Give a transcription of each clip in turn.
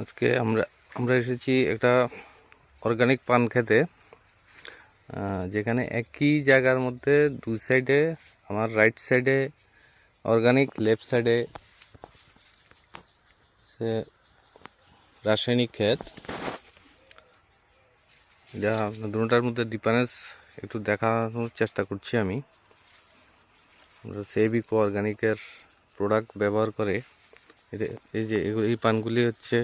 আজকে আমরা এসেছি একটা অর্গানিক পান খেতে, যেখানে একই জায়গার মধ্যে দুই সাইডে, আমার রাইট সাইডে অর্গানিক, লেফট সাইডে সে রাসায়নিক ক্ষেত। যা দুটার মধ্যে ডিফারেন্স একটু দেখানোর চেষ্টা করছি আমি। আমরা সেবিকো অর্গানিকের প্রোডাক্ট ব্যবহার করে এই যে এই পানগুলি হচ্ছে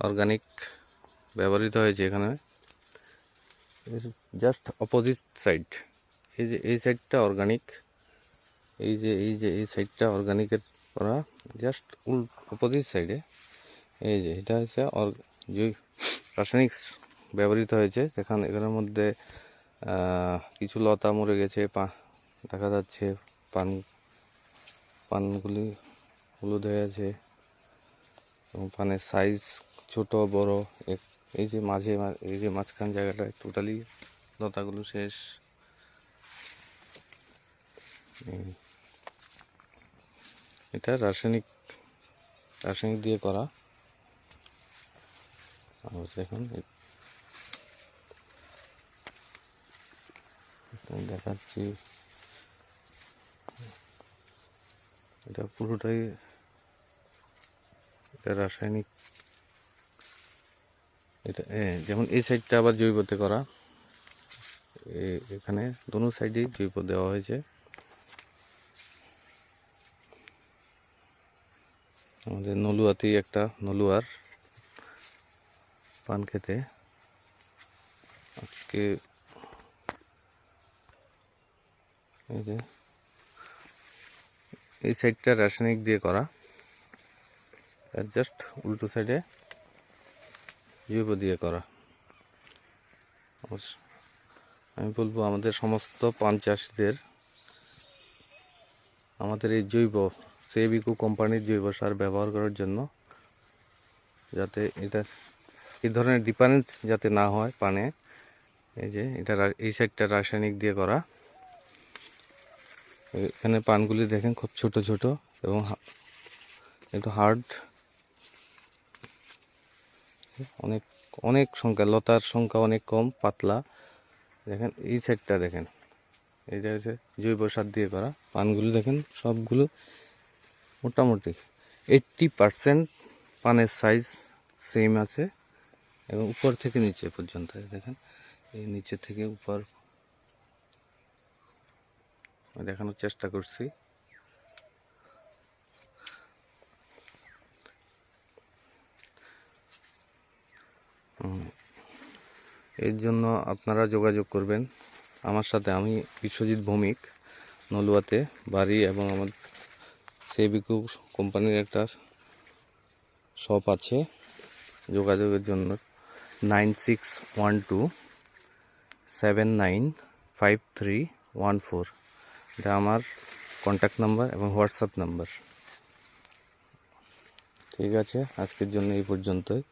অর্গানিক ব্যবহৃত হয়েছে এখানে। জাস্ট অপোজিট সাইড, এই সাইডটা অর্গানিক, এই সাইডটা অর্গানিকের করা, জাস্ট অপোজিট সাইডে। এই যে এটা হচ্ছে যে রাসায়নিক ব্যবহৃত হয়েছে। এখানের মধ্যে কিছু লতা মরে গেছে, দেখা যাচ্ছে পানগুলি হলুদ হয়ে আছে এবং পানের সাইজ ছোট বড়। এই যে মাঝখান জায়গাটা টোটালি লতাগুলো শেষ। এটা রাসায়নিক দিয়ে করা। এখন দেখাচ্ছি, এটা পুরোটাই রাসায়নিক। এটা যেমন এই সাইডটা আবার জৈবতে করা, এখানে দোনো সাইডেই জৈব দেওয়া হয়েছে। আমাদের নলুয়াতেই একটা নলুয়ার পান খেতে আজকে এই যে এই সাইডটা রাসায়নিক দিয়ে করা, আর জাস্ট উল্টো সাইডে জৈব দিয়ে করা। আমি বলবো আমাদের সমস্ত পান চাষিদের আমাদের এই জৈব সেবিকো কোম্পানির জৈব সার ব্যবহার করার জন্য, যাতে এই ধরনের ডিফারেন্স যাতে না হয় পানে। এই যে এই সাইডটা রাসায়নিক দিয়ে করা। এখানে পানগুলি দেখেন খুব ছোট ছোট এবং একটু হার্ড, অনেক সংখ্যা, লতার সংখ্যা অনেক কম, পাতলা। দেখেন এই সাইডটা দেখেন, এইটা হচ্ছে জৈব সার দিয়ে করা। পানগুলো দেখেন সবগুলো মোটামুটি 80% পানের সাইজ সেম আছে এবং উপর থেকে নিচে পর্যন্ত দেখেন, এই নিচে থেকে উপর দেখানোর চেষ্টা করছি। এর জন্য আপনারা যোগাযোগ করবেন আমার সাথে। আমি বিশ্বজিৎ ভৌমিক, নলুয়াতে বাড়ি, এবং আমার সেবিকো কোম্পানির একটা শপ আছে। যোগাযোগের জন্য 9612795314, এটা আমার কন্ট্যাক্ট নাম্বার এবং হোয়াটসঅ্যাপ নাম্বার। ঠিক আছে, আজকের জন্য এই পর্যন্তই।